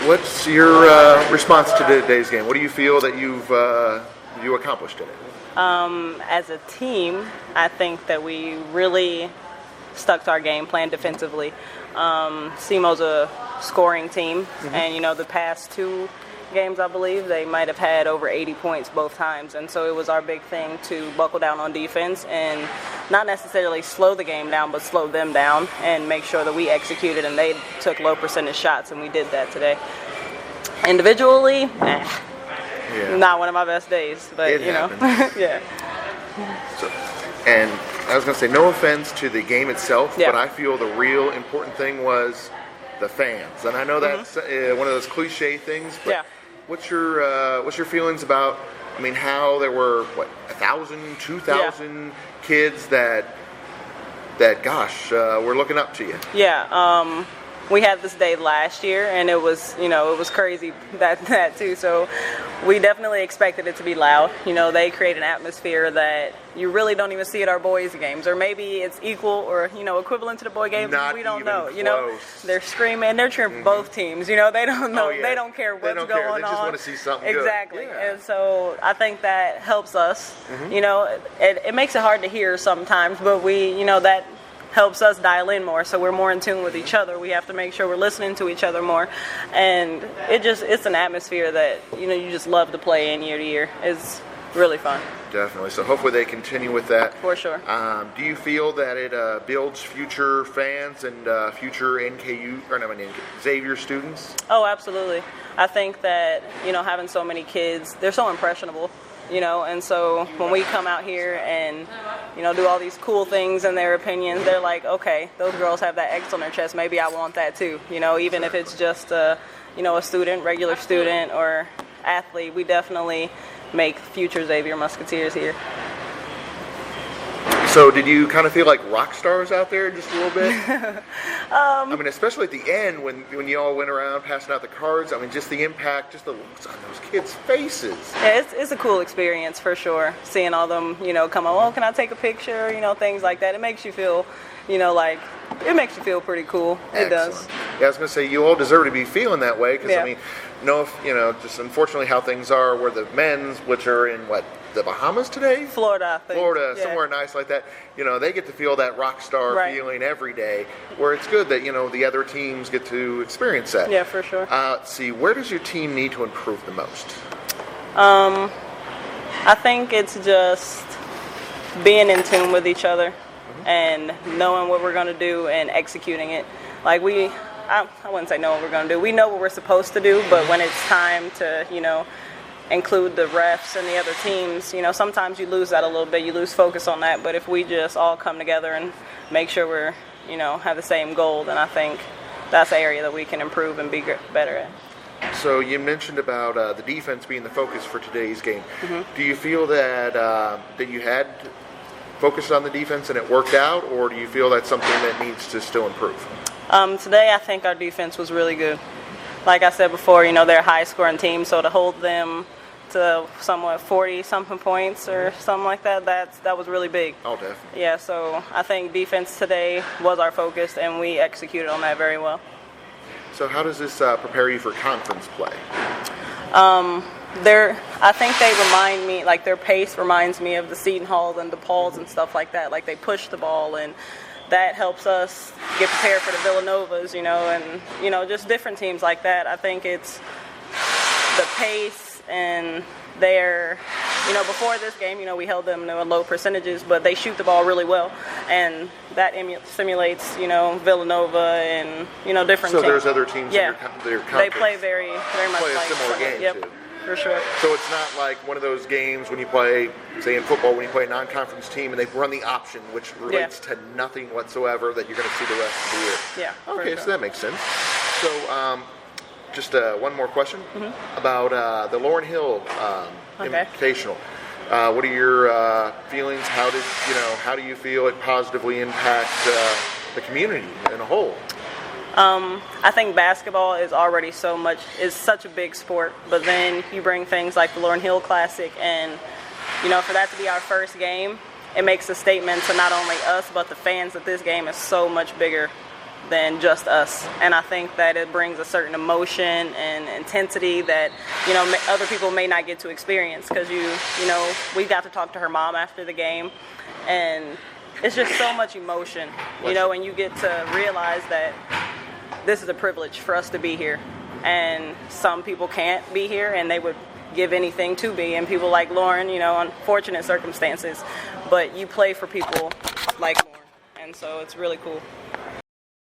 what's your response to today's game? What do you feel that you accomplished in it? As a team, I think that we really stuck to our game plan defensively. SEMO's a scoring team, and the past two games, I believe, they might have had over 80 points both times, and so it was our big thing to buckle down on defense and not necessarily slow the game down, but slow them down and make sure that we executed and they took low percentage shots, and we did that today. Individually, not one of my best days, but yeah. So, and I was going to say, no offense to the game itself, but I feel the real important thing was the fans. And I know that's one of those cliche things, but what's your feelings about, how there were, 1,000, 2,000 kids that gosh, we're looking up to you? Yeah, we had this day last year, and it was crazy that too. So we definitely expected it to be loud. They create an atmosphere that you really don't even see at our boys' games, or maybe it's equal or equivalent to the boy games. Not we don't even know. Close. They're screaming. They're cheering both teams. They don't know. They don't care what's going on. They just want to see something exactly. good. Yeah. And so I think that helps us. It makes it hard to hear sometimes, but we that helps us dial in more, so we're more in tune with each other. We have to make sure we're listening to each other more, and it's an atmosphere that you just love to play in year to year. It's really fun. Definitely. So hopefully they continue with that. For sure. Do you feel that it builds future fans and future Xavier students? Oh, absolutely. I think that having so many kids, they're so impressionable. And so when we come out here and, do all these cool things in their opinions, they're like, okay, those girls have that X on their chest, maybe I want that too. Even if it's just a student, regular student or athlete, we definitely make future Xavier Musketeers here. So did you kind of feel like rock stars out there just a little bit? Especially at the end when you all went around passing out the cards. Just the impact, just the looks on those kids' faces. Yeah, it's a cool experience for sure. Seeing all them, come on, can I take a picture? things like that. It makes you feel, it makes you feel pretty cool. It does. Yeah, I was going to say, you all deserve to be feeling that way because, just unfortunately how things are where the men's, which are in, the Bahamas today? Florida, I think. Florida, somewhere nice like that. They get to feel that rock star feeling every day, where it's good that, the other teams get to experience that. Yeah, for sure. Let's see, where does your team need to improve the most? I think it's just being in tune with each other and knowing what we're going to do and executing it. I wouldn't say know what we're going to do. We know what we're supposed to do, but when it's time to, include the refs and the other teams, sometimes you lose that a little bit. You lose focus on that. But if we just all come together and make sure we're, have the same goal, then I think that's an area that we can improve and be better at. So you mentioned about the defense being the focus for today's game. Do you feel that that you had focused on the defense and it worked out, or do you feel that's something that needs to still improve? Today I think our defense was really good. Like I said before, they're a high-scoring team, so to hold them to somewhat 40-something points or something like that, that was really big. Oh, definitely. Yeah, so I think defense today was our focus, and we executed on that very well. So how does this prepare you for conference play? I think they remind me, their pace reminds me of the Seton Halls and DePauls and stuff like that. They push the ball, and that helps us get prepared for the Villanovas, and, just different teams like that. I think it's the pace and their, before this game, we held them to low percentages, but they shoot the ball really well, and that simulates, Villanova and, different teams. So there's other teams in your conference. They play very much play like a similar game, too. For sure. So it's not like one of those games when you play, say in football, when you play a non-conference team and they run the option, which relates to nothing whatsoever that you're going to see the rest of the year. Yeah. Okay, so that makes sense. So just one more question about the Laurel Hill Invitational. What are your feelings? How do you feel it positively impact the community in a whole? I think basketball is already such a big sport, but then you bring things like the Laurel Hill Classic, and for that to be our first game, it makes a statement to not only us but the fans that this game is so much bigger than just us. And I think that it brings a certain emotion and intensity that, you know, other people may not get to experience, because you know, we got to talk to her mom after the game, and it's just so much emotion, you know, and you get to realize that this is a privilege for us to be here. And some people can't be here, and they would give anything to be. And people like Lauren, you know, unfortunate circumstances, but you play for people like Lauren. And so it's really cool.